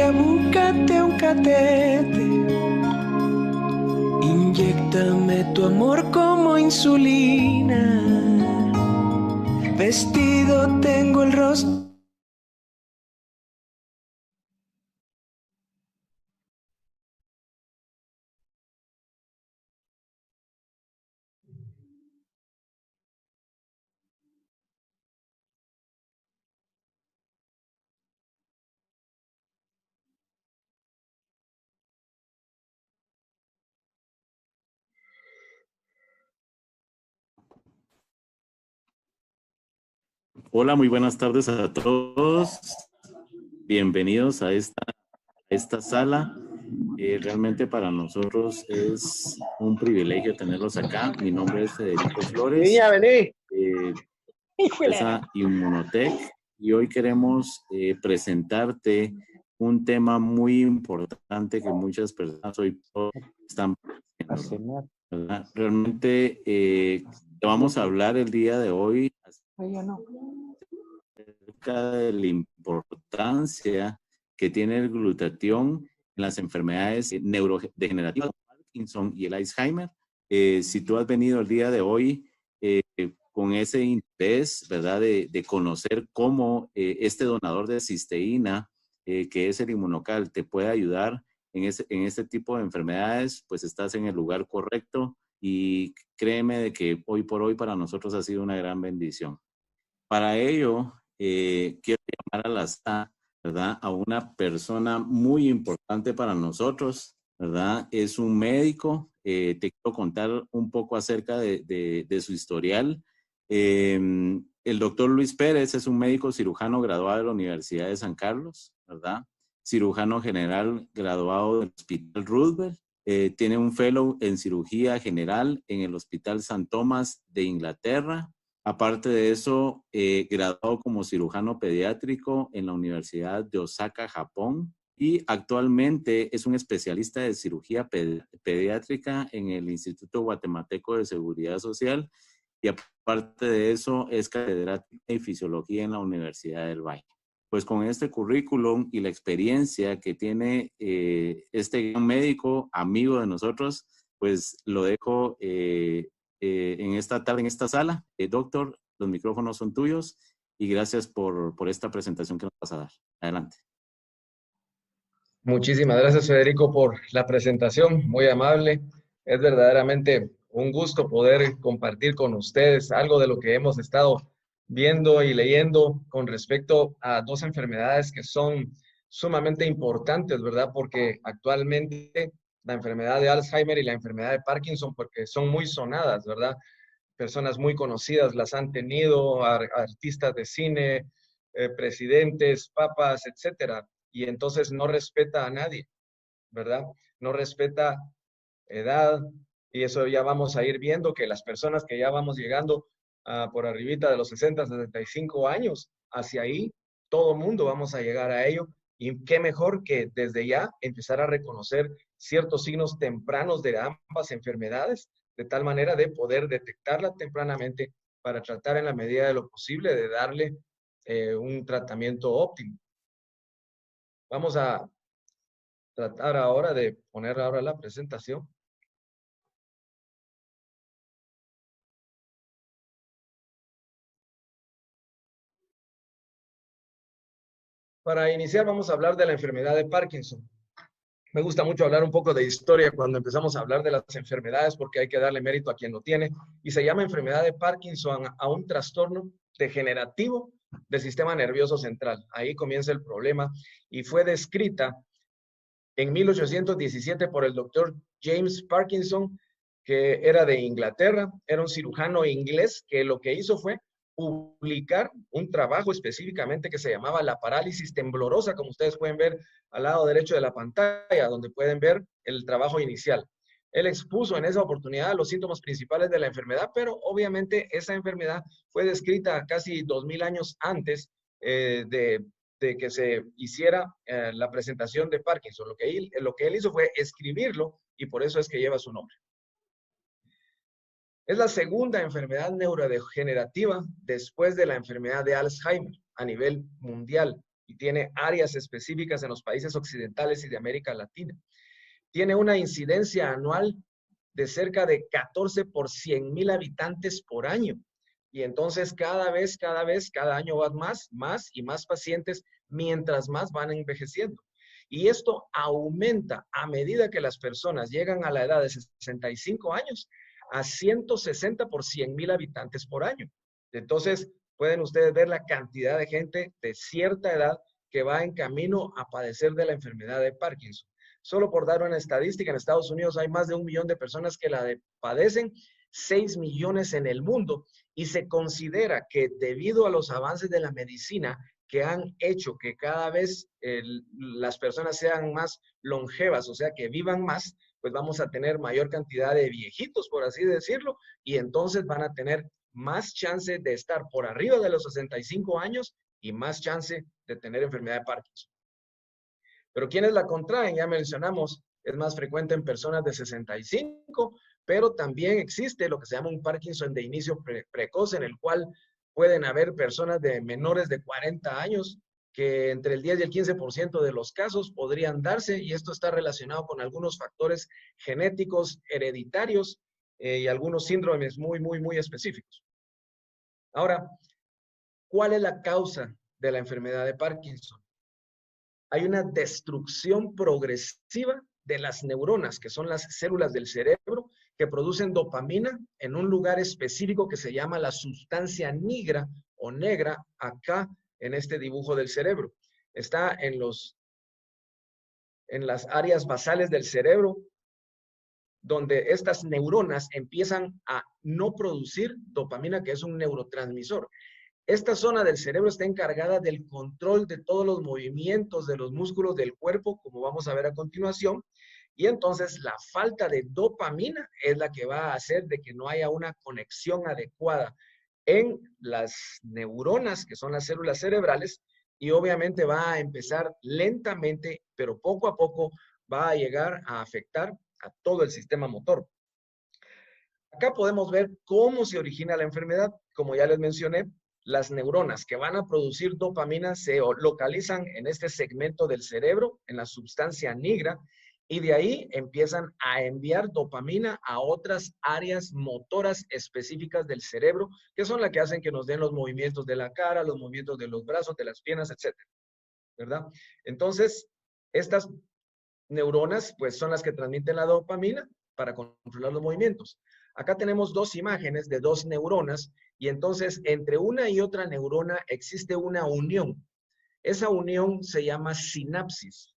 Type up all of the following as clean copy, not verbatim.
Chica, búscate un catete. Inyéctame tu amor como insulina. Vestido tengo el rostro. Hola, muy buenas tardes a todos. Bienvenidos a esta sala. Realmente para nosotros es un privilegio tenerlos acá. Mi nombre es Federico Flores, Niña, vení. empresa Inmunotech, y hoy queremos presentarte un tema muy importante que muchas personas hoy están presentando, ¿verdad? Realmente te vamos a hablar el día de hoy acerca de la importancia que tiene el glutatión en las enfermedades neurodegenerativas, Parkinson y el Alzheimer. Si tú has venido el día de hoy con ese interés, ¿verdad?, de conocer cómo este donador de cisteína, que es el Inmunocal, te puede ayudar en este tipo de enfermedades, pues estás en el lugar correcto, y créeme de que hoy por hoy para nosotros ha sido una gran bendición. Para ello, quiero llamar a la sala, ¿verdad?, a una persona muy importante para nosotros, ¿verdad? Es un médico. Te quiero contar un poco acerca de su historial. El doctor Luis Pérez es un médico cirujano graduado de la Universidad de San Carlos, ¿verdad? Cirujano general graduado del Hospital Roosevelt. Tiene un fellow en cirugía general en el Hospital St. Thomas de Inglaterra. Aparte de eso, graduado como cirujano pediátrico en la Universidad de Osaka, Japón, y actualmente es un especialista de cirugía pediátrica en el Instituto Guatemalteco de Seguridad Social, y aparte de eso es catedrático en fisiología en la Universidad del Valle. Pues con este currículum y la experiencia que tiene este gran médico, amigo de nosotros, pues lo dejo en esta tarde, en esta sala. Doctor, los micrófonos son tuyos, y gracias por esta presentación que nos vas a dar. Adelante. Muchísimas gracias, Federico, por la presentación, muy amable. Es verdaderamente un gusto poder compartir con ustedes algo de lo que hemos estado viendo y leyendo con respecto a dos enfermedades que son sumamente importantes, ¿verdad? Porque actualmente la enfermedad de Alzheimer y la enfermedad de Parkinson, porque son muy sonadas, ¿verdad? Personas muy conocidas las han tenido, artistas de cine, presidentes, papas, etcétera. Y entonces no respeta a nadie, ¿verdad? No respeta edad, y eso ya vamos a ir viendo que las personas que ya vamos llegando por arribita de los 60, 65 años, hacia ahí, todo mundo vamos a llegar a ello, y qué mejor que desde ya empezar a reconocer ciertos signos tempranos de ambas enfermedades, de tal manera de poder detectarla tempranamente para tratar en la medida de lo posible de darle un tratamiento óptimo. Vamos a tratar ahora de poner ahora la presentación. Para iniciar vamos a hablar de la enfermedad de Parkinson. Me gusta mucho hablar un poco de historia cuando empezamos a hablar de las enfermedades, porque hay que darle mérito a quien lo tiene. Y se llama enfermedad de Parkinson a un trastorno degenerativo del sistema nervioso central. Ahí comienza el problema, y fue descrita en 1817 por el doctor James Parkinson, que era de Inglaterra, era un cirujano inglés que lo que hizo fue publicar un trabajo específicamente que se llamaba la parálisis temblorosa, como ustedes pueden ver al lado derecho de la pantalla, donde pueden ver el trabajo inicial. Él expuso en esa oportunidad los síntomas principales de la enfermedad, pero obviamente esa enfermedad fue descrita casi 2000 años antes de que se hiciera la presentación de Parkinson. Lo que él hizo fue escribirlo, y por eso es que lleva su nombre. Es la segunda enfermedad neurodegenerativa después de la enfermedad de Alzheimer a nivel mundial. y tiene áreas específicas en los países occidentales y de América Latina. Tiene una incidencia anual de cerca de 14 por 100,000 habitantes por año. Y entonces cada año van más y más pacientes mientras más van envejeciendo. Y esto aumenta a medida que las personas llegan a la edad de 65 años a 160 por 100,000 habitantes por año. Entonces, pueden ustedes ver la cantidad de gente de cierta edad que va en camino a padecer de la enfermedad de Parkinson. Solo por dar una estadística, en Estados Unidos hay más de 1 millón de personas que padecen, 6 millones en el mundo, y se considera que debido a los avances de la medicina que han hecho que cada vez las personas sean más longevas, o sea, que vivan más, pues vamos a tener mayor cantidad de viejitos, por así decirlo, y entonces van a tener más chance de estar por arriba de los 65 años y más chance de tener enfermedad de Parkinson. Pero ¿quiénes la contraen? Ya mencionamos, es más frecuente en personas de 65, pero también existe lo que se llama un Parkinson de inicio precoz, en el cual pueden haber personas de menores de 40 años que entre el 10 y el 15% de los casos podrían darse, y esto está relacionado con algunos factores genéticos, hereditarios y algunos síndromes muy específicos. Ahora, ¿cuál es la causa de la enfermedad de Parkinson? Hay una destrucción progresiva de las neuronas, que son las células del cerebro, que producen dopamina en un lugar específico que se llama la sustancia negra o negra, acá en este dibujo del cerebro. Está en las áreas basales del cerebro, donde estas neuronas empiezan a no producir dopamina, que es un neurotransmisor. Esta zona del cerebro está encargada del control de todos los movimientos de los músculos del cuerpo, como vamos a ver a continuación, y entonces la falta de dopamina es la que va a hacer de que no haya una conexión adecuada en las neuronas, que son las células cerebrales, y obviamente va a empezar lentamente, pero poco a poco va a llegar a afectar a todo el sistema motor. Acá podemos ver cómo se origina la enfermedad. Como ya les mencioné, las neuronas que van a producir dopamina se localizan en este segmento del cerebro, en la sustancia negra, y de ahí empiezan a enviar dopamina a otras áreas motoras específicas del cerebro, que son las que hacen que nos den los movimientos de la cara, los movimientos de los brazos, de las piernas, etcétera, ¿verdad? Entonces, estas neuronas, pues, son las que transmiten la dopamina para controlar los movimientos. Acá tenemos dos imágenes de dos neuronas, y entonces entre una y otra neurona existe una unión. Esa unión se llama sinapsis.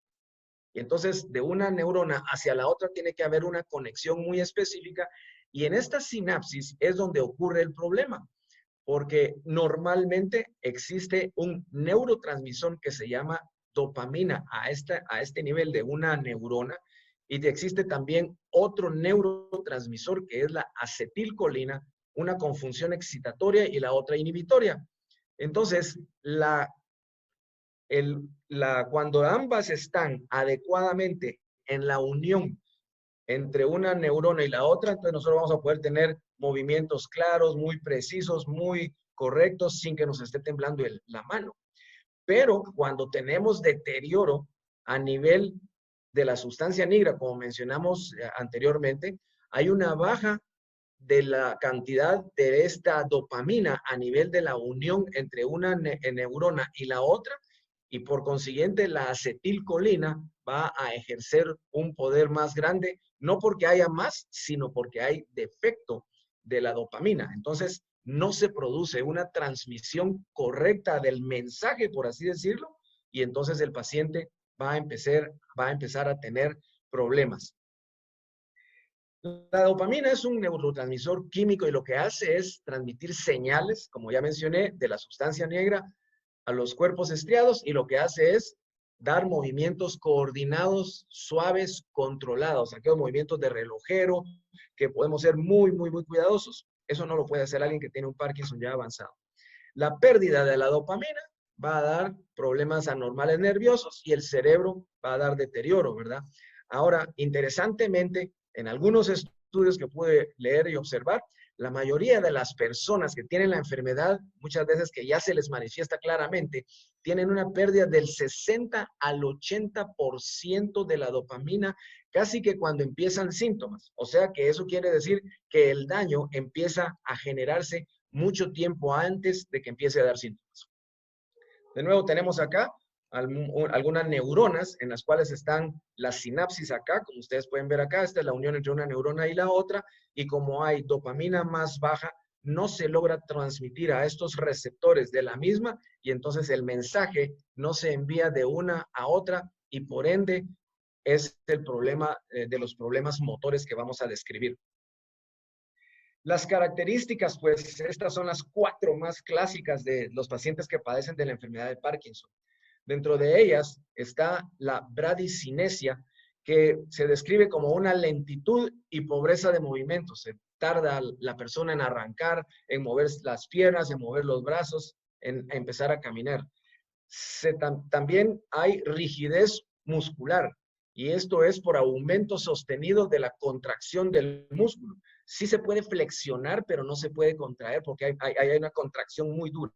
Y entonces de una neurona hacia la otra tiene que haber una conexión muy específica, y en esta sinapsis es donde ocurre el problema, porque normalmente existe un neurotransmisor que se llama dopamina a este nivel de una neurona, y existe también otro neurotransmisor que es la acetilcolina, una con función excitatoria y la otra inhibitoria. Entonces, cuando ambas están adecuadamente en la unión entre una neurona y la otra, entonces nosotros vamos a poder tener movimientos claros, muy precisos, muy correctos, sin que nos esté temblando la mano. Pero cuando tenemos deterioro a nivel de la sustancia negra, como mencionamos anteriormente, hay una baja de la cantidad de esta dopamina a nivel de la unión entre una neurona y la otra, y por consiguiente la acetilcolina va a ejercer un poder más grande, no porque haya más, sino porque hay defecto de la dopamina. Entonces, no se produce una transmisión correcta del mensaje, por así decirlo, y entonces el paciente va a empezar a tener problemas. La dopamina es un neurotransmisor químico, y lo que hace es transmitir señales, como ya mencioné, de la sustancia negra a los cuerpos estriados, y lo que hace es dar movimientos coordinados, suaves, controlados, aquellos movimientos de relojero que podemos ser muy cuidadosos. Eso no lo puede hacer alguien que tiene un Parkinson ya avanzado. La pérdida de la dopamina va a dar problemas anormales nerviosos, y el cerebro va a dar deterioro, ¿verdad? Ahora, interesantemente, en algunos estudios que pude leer y observar, la mayoría de las personas que tienen la enfermedad, muchas veces que ya se les manifiesta claramente, tienen una pérdida del 60 al 80% de la dopamina, casi que cuando empiezan síntomas. O sea que eso quiere decir que el daño empieza a generarse mucho tiempo antes de que empiece a dar síntomas. De nuevo tenemos acá algunas neuronas en las cuales están las sinapsis acá, como ustedes pueden ver acá, esta es la unión entre una neurona y la otra, y como hay dopamina más baja, no se logra transmitir a estos receptores de la misma, y entonces el mensaje no se envía de una a otra, y por ende es el problema de los problemas motores que vamos a describir. Las características, pues estas son las 4 más clásicas de los pacientes que padecen de la enfermedad de Parkinson. Dentro de ellas está la bradicinesia, que se describe como una lentitud y pobreza de movimiento. Se tarda la persona en arrancar, en mover las piernas, en mover los brazos, en empezar a caminar. También hay rigidez muscular, y esto es por aumento sostenido de la contracción del músculo. Sí se puede flexionar, pero no se puede contraer porque hay una contracción muy dura.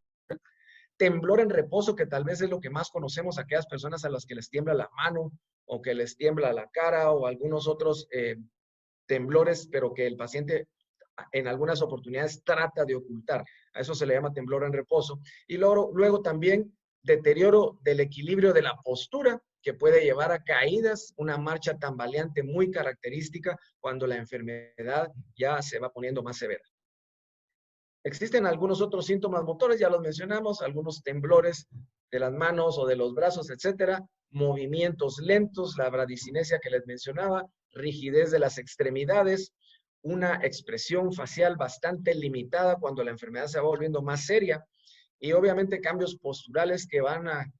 Temblor en reposo, que tal vez es lo que más conocemos, aquellas personas a las que les tiembla la mano o que les tiembla la cara o algunos otros temblores, pero que el paciente en algunas oportunidades trata de ocultar. A eso se le llama temblor en reposo. Y luego también deterioro del equilibrio de la postura, que puede llevar a caídas, una marcha tambaleante muy característica cuando la enfermedad ya se va poniendo más severa. Existen algunos otros síntomas motores, ya los mencionamos, algunos temblores de las manos o de los brazos, etcétera, movimientos lentos, la bradicinesia que les mencionaba, rigidez de las extremidades, una expresión facial bastante limitada cuando la enfermedad se va volviendo más seria, y obviamente cambios posturales que van a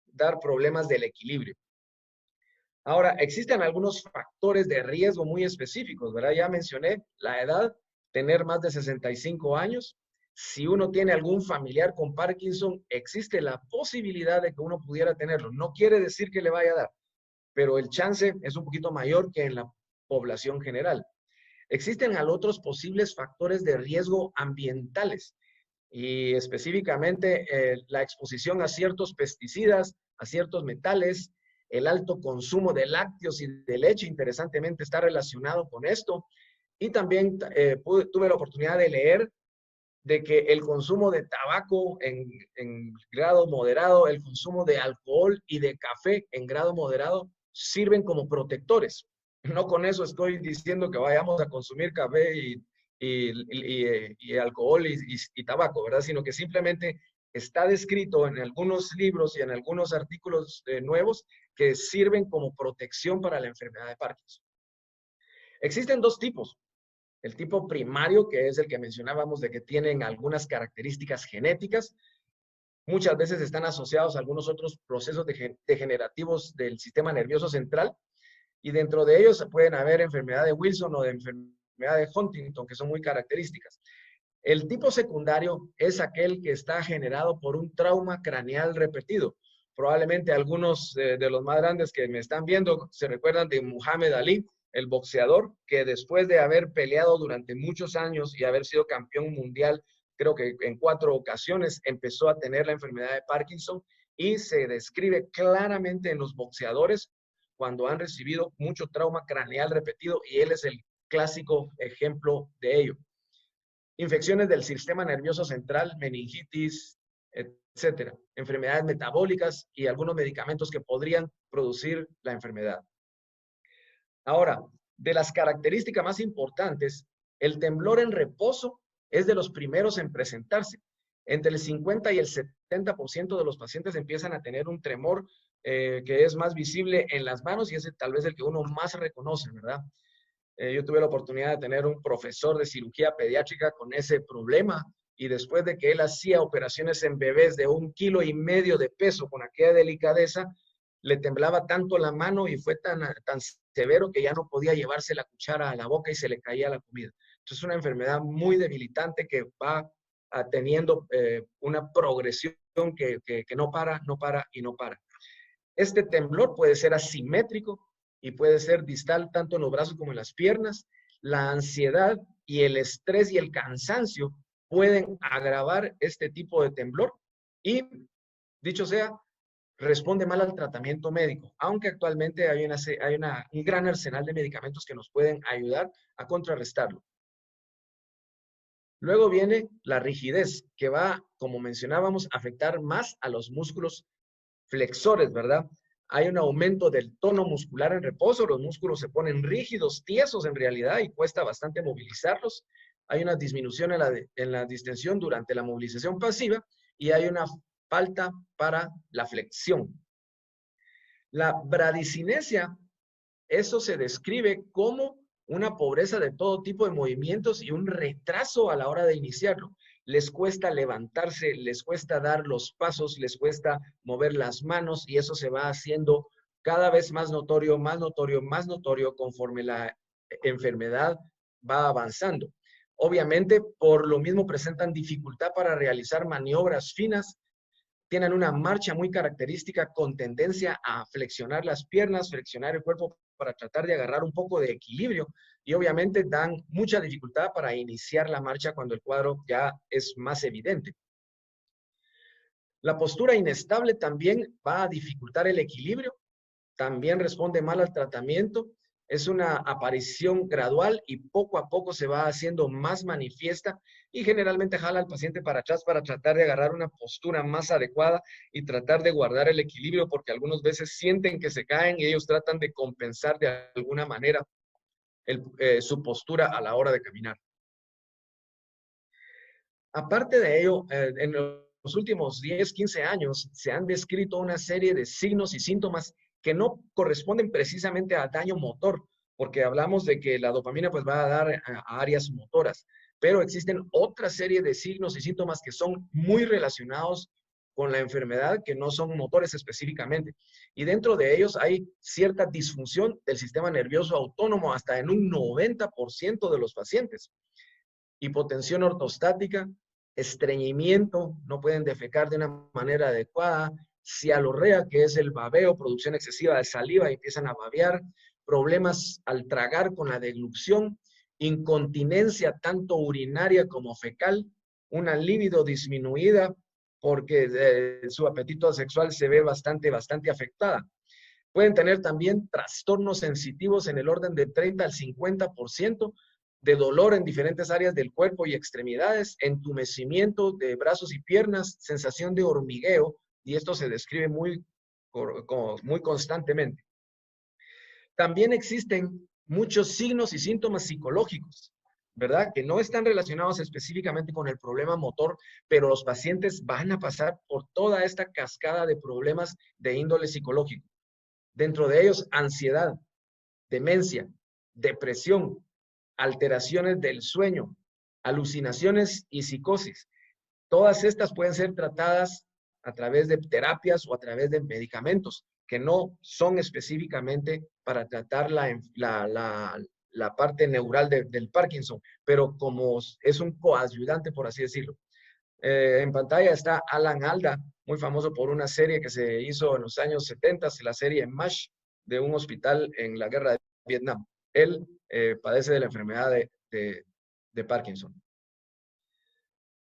dar problemas del equilibrio. Ahora, existen algunos factores de riesgo muy específicos, ¿verdad? Ya mencioné la edad, tener más de 65 años. Si uno tiene algún familiar con Parkinson, existe la posibilidad de que uno pudiera tenerlo. No quiere decir que le vaya a dar, pero el chance es un poquito mayor que en la población general. Existen otros posibles factores de riesgo ambientales, y específicamente la exposición a ciertos pesticidas, a ciertos metales, el alto consumo de lácteos y de leche, interesantemente, está relacionado con esto. Y también tuve la oportunidad de leer de que el consumo de tabaco en grado moderado, el consumo de alcohol y de café en grado moderado sirven como protectores. No con eso estoy diciendo que vayamos a consumir café y alcohol y tabaco, ¿verdad? Sino que simplemente está descrito en algunos libros y en algunos artículos nuevos que sirven como protección para la enfermedad de Parkinson. Existen 2 tipos. El tipo primario, que es el que mencionábamos de que tienen algunas características genéticas, muchas veces están asociados a algunos otros procesos degenerativos del sistema nervioso central, y dentro de ellos pueden haber enfermedad de Wilson o de enfermedad de Huntington, que son muy características. El tipo secundario es aquel que está generado por un trauma craneal repetido. Probablemente algunos de los más grandes que me están viendo se recuerdan de Muhammad Ali, el boxeador, que después de haber peleado durante muchos años y haber sido campeón mundial, creo que en 4 ocasiones, empezó a tener la enfermedad de Parkinson, y se describe claramente en los boxeadores cuando han recibido mucho trauma craneal repetido, y él es el clásico ejemplo de ello. Infecciones del sistema nervioso central, meningitis, etcétera, enfermedades metabólicas y algunos medicamentos que podrían producir la enfermedad. Ahora, de las características más importantes, el temblor en reposo es de los primeros en presentarse. Entre el 50 y el 70% de los pacientes empiezan a tener un tremor que es más visible en las manos, y es tal vez el que uno más reconoce, ¿verdad? Yo tuve la oportunidad de tener un profesor de cirugía pediátrica con ese problema, y después de que él hacía operaciones en bebés de 1,5 kilos de peso con aquella delicadeza, le temblaba tanto la mano y fue tan severo que ya no podía llevarse la cuchara a la boca y se le caía la comida. Entonces es una enfermedad muy debilitante que va teniendo una progresión que no para, no para y no para. Este temblor puede ser asimétrico y puede ser distal tanto en los brazos como en las piernas. La ansiedad y el estrés y el cansancio pueden agravar este tipo de temblor y, dicho sea, responde mal al tratamiento médico, aunque actualmente hay un gran arsenal de medicamentos que nos pueden ayudar a contrarrestarlo. Luego viene la rigidez, que va, como mencionábamos, a afectar más a los músculos flexores, ¿verdad? Hay un aumento del tono muscular en reposo, los músculos se ponen rígidos, tiesos en realidad, y cuesta bastante movilizarlos. Hay una disminución en la distensión durante la movilización pasiva y hay una falta para la flexión. La bradicinesia, eso se describe como una pobreza de todo tipo de movimientos y un retraso a la hora de iniciarlo. Les cuesta levantarse, les cuesta dar los pasos, les cuesta mover las manos y eso se va haciendo cada vez más notorio, más notorio, más notorio conforme la enfermedad va avanzando. Obviamente, por lo mismo presentan dificultad para realizar maniobras finas, tienen una marcha muy característica con tendencia a flexionar las piernas, flexionar el cuerpo para tratar de agarrar un poco de equilibrio y obviamente dan mucha dificultad para iniciar la marcha cuando el cuadro ya es más evidente. La postura inestable también va a dificultar el equilibrio, también responde mal al tratamiento, es una aparición gradual y poco a poco se va haciendo más manifiesta y generalmente jala al paciente para atrás para tratar de agarrar una postura más adecuada y tratar de guardar el equilibrio porque algunas veces sienten que se caen y ellos tratan de compensar de alguna manera su postura a la hora de caminar. Aparte de ello, en los últimos 10, 15 años se han descrito una serie de signos y síntomas que no corresponden precisamente a daño motor, porque hablamos de que la dopamina pues va a dar a áreas motoras, pero existen otra serie de signos y síntomas que son muy relacionados con la enfermedad, que no son motores específicamente. Y dentro de ellos hay cierta disfunción del sistema nervioso autónomo hasta en un 90% de los pacientes. Hipotensión ortostática, estreñimiento, no pueden defecar de una manera adecuada, cialorrea, que es el babeo, producción excesiva de saliva y empiezan a babear, problemas al tragar con la deglución, incontinencia tanto urinaria como fecal, una libido disminuida porque su apetito sexual se ve bastante afectada. Pueden tener también trastornos sensitivos en el orden de 30 al 50%, de dolor en diferentes áreas del cuerpo y extremidades, entumecimiento de brazos y piernas, sensación de hormigueo, y esto se describe muy constantemente. También existen muchos signos y síntomas psicológicos, ¿verdad? Que no están relacionados específicamente con el problema motor, pero los pacientes van a pasar por toda esta cascada de problemas de índole psicológico. Dentro de ellos, ansiedad, demencia, depresión, alteraciones del sueño, alucinaciones y psicosis. Todas estas pueden ser tratadas a través de terapias o a través de medicamentos que no son específicamente para tratar la parte neural del Parkinson, pero como es un coayudante, por así decirlo. En pantalla está Alan Alda, muy famoso por una serie que se hizo en los años 70, la serie MASH, de un hospital en la guerra de Vietnam. Él padece de la enfermedad de Parkinson.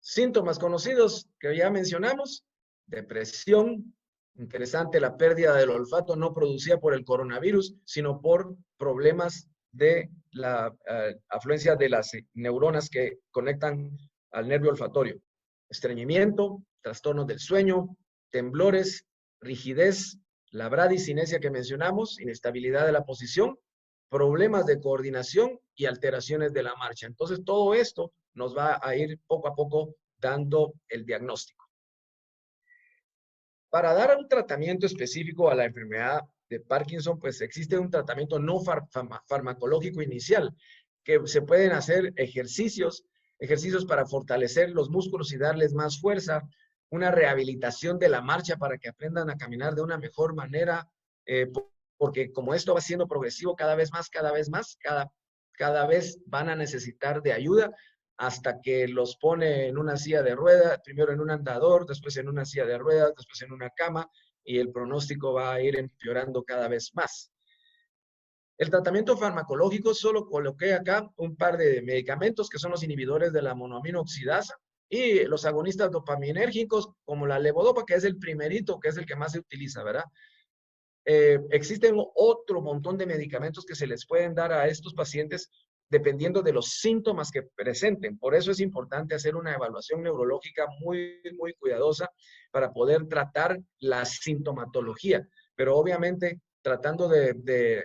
Síntomas conocidos que ya mencionamos: depresión, interesante, la pérdida del olfato no producida por el coronavirus, sino por problemas de la afluencia de las neuronas que conectan al nervio olfatorio. Estreñimiento, trastornos del sueño, temblores, rigidez, la bradicinesia que mencionamos, inestabilidad de la posición, problemas de coordinación y alteraciones de la marcha. Entonces, todo esto nos va a ir poco a poco dando el diagnóstico. Para dar un tratamiento específico a la enfermedad de Parkinson, pues existe un tratamiento no farmacológico inicial, que se pueden hacer ejercicios para fortalecer los músculos y darles más fuerza, una rehabilitación de la marcha para que aprendan a caminar de una mejor manera, porque como esto va siendo progresivo cada vez más, cada vez van a necesitar de ayuda hasta que los pone en una silla de ruedas, primero en un andador, después en una silla de ruedas, después en una cama, y el pronóstico va a ir empeorando cada vez más. El tratamiento farmacológico, solo coloqué acá un par de medicamentos que son los inhibidores de la monoamino oxidasa y los agonistas dopaminérgicos como la levodopa, que es el primerito, que es el que más se utiliza, ¿verdad? Existen otro montón de medicamentos que se les pueden dar a estos pacientes dependiendo de los síntomas que presenten. Por eso es importante hacer una evaluación neurológica muy, muy cuidadosa para poder tratar la sintomatología. Pero obviamente tratando de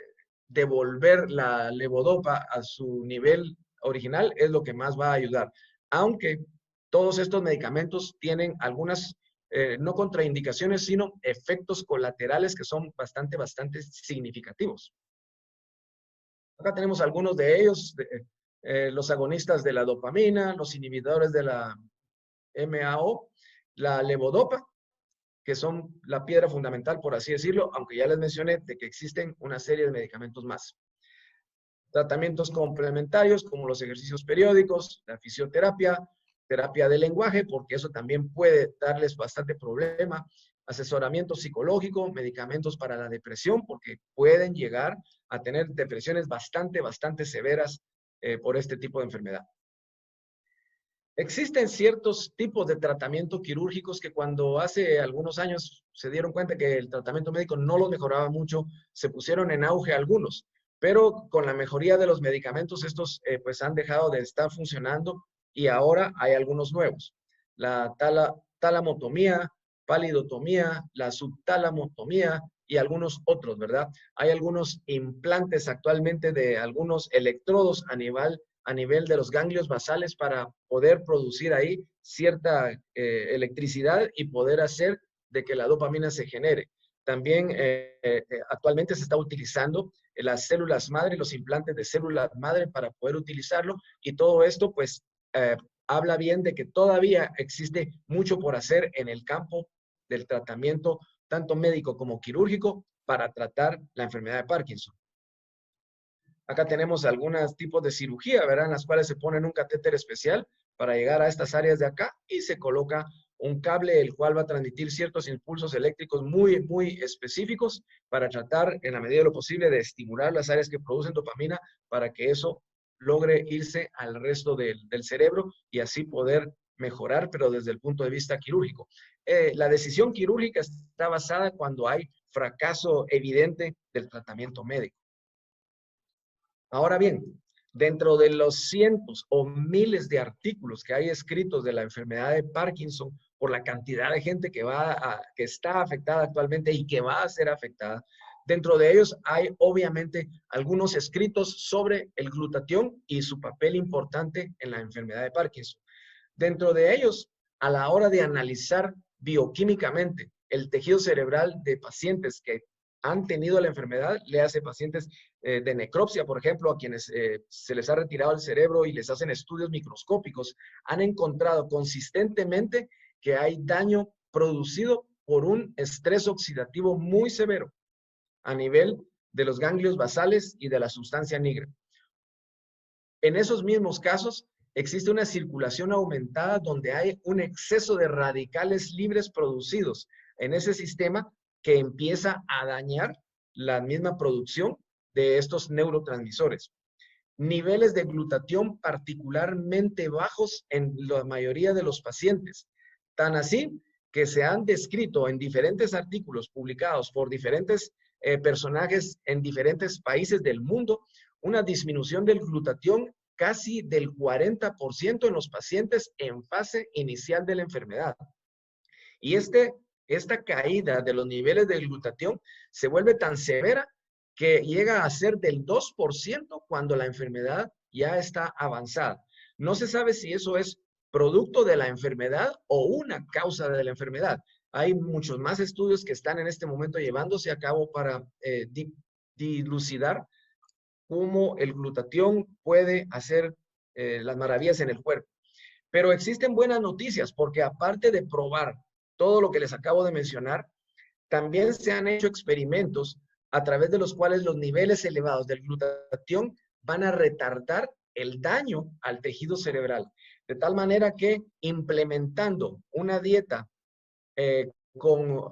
devolver la levodopa a su nivel original es lo que más va a ayudar. Aunque todos estos medicamentos tienen algunas no contraindicaciones, sino efectos colaterales que son bastante significativos. Acá tenemos algunos de ellos, los agonistas de la dopamina, los inhibidores de la MAO, la levodopa, que son la piedra fundamental, por así decirlo, aunque ya les mencioné de que existen una serie de medicamentos más. Tratamientos complementarios como los ejercicios periódicos, la fisioterapia, terapia del lenguaje, porque eso también puede darles bastante problema, asesoramiento psicológico, medicamentos para la depresión, porque pueden llegar a tener depresiones bastante severas por este tipo de enfermedad. Existen ciertos tipos de tratamiento quirúrgicos que cuando hace algunos años se dieron cuenta que el tratamiento médico no los mejoraba mucho, se pusieron en auge algunos, pero con la mejoría de los medicamentos estos pues han dejado de estar funcionando y ahora hay algunos nuevos. La talamotomía, palidotomía, la subtalamotomía y algunos otros, ¿verdad? Hay algunos implantes actualmente de algunos electrodos a nivel de los ganglios basales para poder producir ahí cierta electricidad y poder hacer de que la dopamina se genere. También actualmente se está utilizando las células madre, los implantes de células madre para poder utilizarlo y todo esto pues habla bien de que todavía existe mucho por hacer en el campo del tratamiento tanto médico como quirúrgico para tratar la enfermedad de Parkinson. Acá tenemos algunos tipos de cirugía, ¿verdad? En las cuales se pone un catéter especial para llegar a estas áreas de acá y se coloca un cable el cual va a transmitir ciertos impulsos eléctricos muy específicos para tratar en la medida de lo posible de estimular las áreas que producen dopamina para que eso logre irse al resto del cerebro y así poder mejorar, pero desde el punto de vista quirúrgico. La decisión quirúrgica está basada cuando hay fracaso evidente del tratamiento médico. Ahora bien, dentro de los cientos o miles de artículos que hay escritos de la enfermedad de Parkinson, por la cantidad de gente que está afectada actualmente y que va a ser afectada, dentro de ellos hay obviamente algunos escritos sobre el glutatión y su papel importante en la enfermedad de Parkinson. Dentro de ellos, a la hora de analizar bioquímicamente el tejido cerebral de pacientes que han tenido la enfermedad, le hace pacientes de necropsia, por ejemplo, a quienes se les ha retirado el cerebro y les hacen estudios microscópicos, han encontrado consistentemente que hay daño producido por un estrés oxidativo muy severo a nivel de los ganglios basales y de la sustancia negra. En esos mismos casos, existe una circulación aumentada donde hay un exceso de radicales libres producidos en ese sistema que empieza a dañar la misma producción de estos neurotransmisores. Niveles de glutatión particularmente bajos en la mayoría de los pacientes. Tan así que se han descrito en diferentes artículos publicados por diferentes personajes en diferentes países del mundo una disminución del glutatión casi del 40% en los pacientes en fase inicial de la enfermedad. Y esta caída de los niveles de glutatión se vuelve tan severa que llega a ser del 2% cuando la enfermedad ya está avanzada. No se sabe si eso es producto de la enfermedad o una causa de la enfermedad. Hay muchos más estudios que están en este momento llevándose a cabo para dilucidar cómo el glutatión puede hacer las maravillas en el cuerpo. Pero existen buenas noticias porque aparte de probar todo lo que les acabo de mencionar, también se han hecho experimentos a través de los cuales los niveles elevados del glutatión van a retardar el daño al tejido cerebral. De tal manera que implementando una dieta con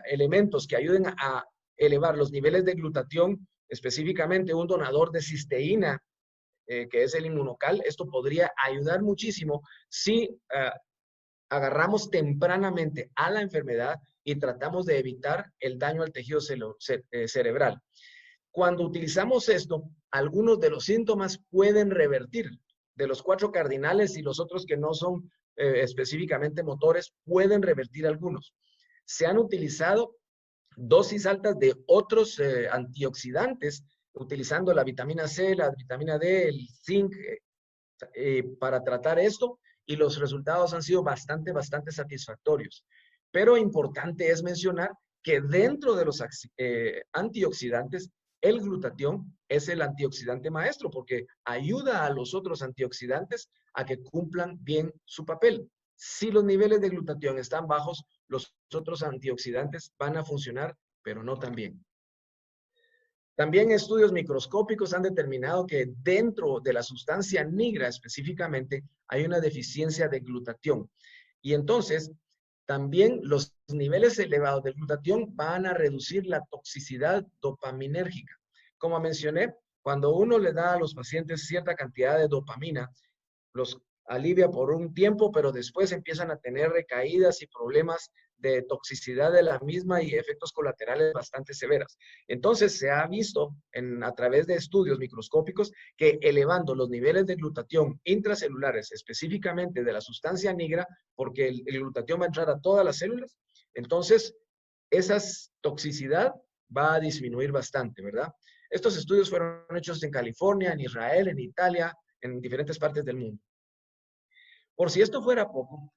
elementos que ayuden a elevar los niveles de glutatión específicamente un donador de cisteína, que es el inmunocal, esto podría ayudar muchísimo si agarramos tempranamente a la enfermedad y tratamos de evitar el daño al tejido cerebral. Cuando utilizamos esto, algunos de los síntomas pueden revertir. De los 4 cardinales y los otros que no son específicamente motores, pueden revertir algunos. Se han utilizado dosis altas de otros antioxidantes, utilizando la vitamina C, la vitamina D, el zinc, para tratar esto, y los resultados han sido bastante satisfactorios. Pero importante es mencionar que dentro de los antioxidantes, el glutatión es el antioxidante maestro porque ayuda a los otros antioxidantes a que cumplan bien su papel. Si los niveles de glutatión están bajos, los otros antioxidantes van a funcionar, pero no tan bien. También estudios microscópicos han determinado que dentro de la sustancia negra específicamente hay una deficiencia de glutatión. Y entonces, también los niveles elevados de glutatión van a reducir la toxicidad dopaminérgica. Como mencioné, cuando uno le da a los pacientes cierta cantidad de dopamina, los alivia por un tiempo, pero después empiezan a tener recaídas y problemas de toxicidad de la misma y efectos colaterales bastante severas. Entonces se ha visto a través de estudios microscópicos que elevando los niveles de glutatión intracelulares, específicamente de la sustancia negra, porque el glutatión va a entrar a todas las células, entonces esa toxicidad va a disminuir bastante, ¿verdad? Estos estudios fueron hechos en California, en Israel, en Italia, en diferentes partes del mundo. Por si esto fuera poco,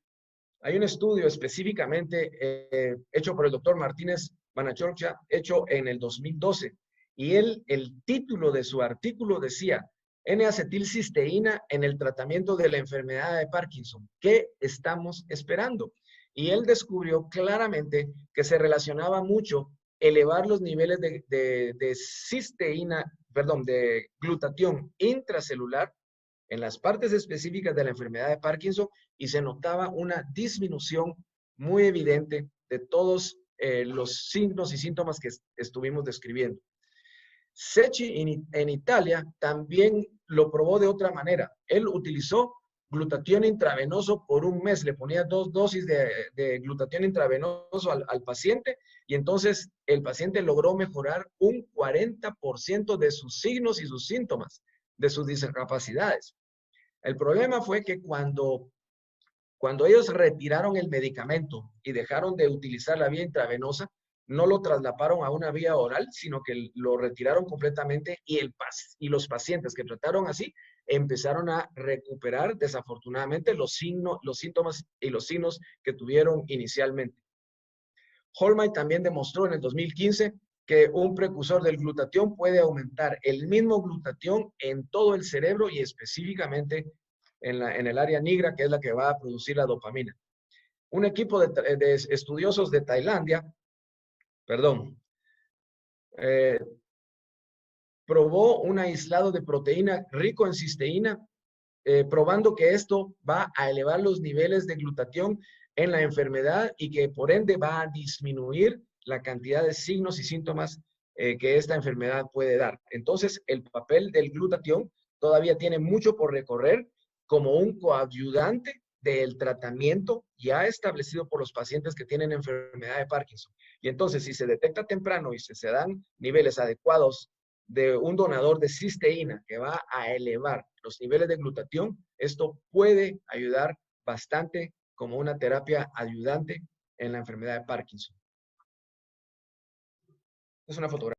hay un estudio específicamente hecho por el doctor Martínez Manachorcha, hecho en el 2012, y el título de su artículo decía, N-acetilcisteína en el tratamiento de la enfermedad de Parkinson. ¿Qué estamos esperando? Y él descubrió claramente que se relacionaba mucho elevar los niveles de cisteína, perdón, de glutatión intracelular en las partes específicas de la enfermedad de Parkinson y se notaba una disminución muy evidente de todos los signos y síntomas que estuvimos describiendo. Secchi en Italia también lo probó de otra manera. Él utilizó glutatión intravenoso por un mes, le ponía 2 dosis de glutatión intravenoso al paciente y entonces el paciente logró mejorar un 40% de sus signos y sus síntomas, de sus discapacidades. El problema fue que cuando ellos retiraron el medicamento y dejaron de utilizar la vía intravenosa, no lo trasladaron a una vía oral, sino que lo retiraron completamente y los pacientes que trataron así empezaron a recuperar desafortunadamente los síntomas y los signos que tuvieron inicialmente. Holmay también demostró en el 2015 que un precursor del glutatión puede aumentar el mismo glutatión en todo el cerebro y específicamente en el área negra, que es la que va a producir la dopamina. Un equipo de estudiosos de Tailandia, probó un aislado de proteína rico en cisteína, probando que esto va a elevar los niveles de glutatión en la enfermedad y que por ende va a disminuir la cantidad de signos y síntomas que esta enfermedad puede dar. Entonces, el papel del glutatión todavía tiene mucho por recorrer como un coadyuvante del tratamiento ya establecido por los pacientes que tienen enfermedad de Parkinson. Y entonces, si se detecta temprano y se dan niveles adecuados de un donador de cisteína que va a elevar los niveles de glutatión, esto puede ayudar bastante como una terapia ayudante en la enfermedad de Parkinson. Es una fotografía.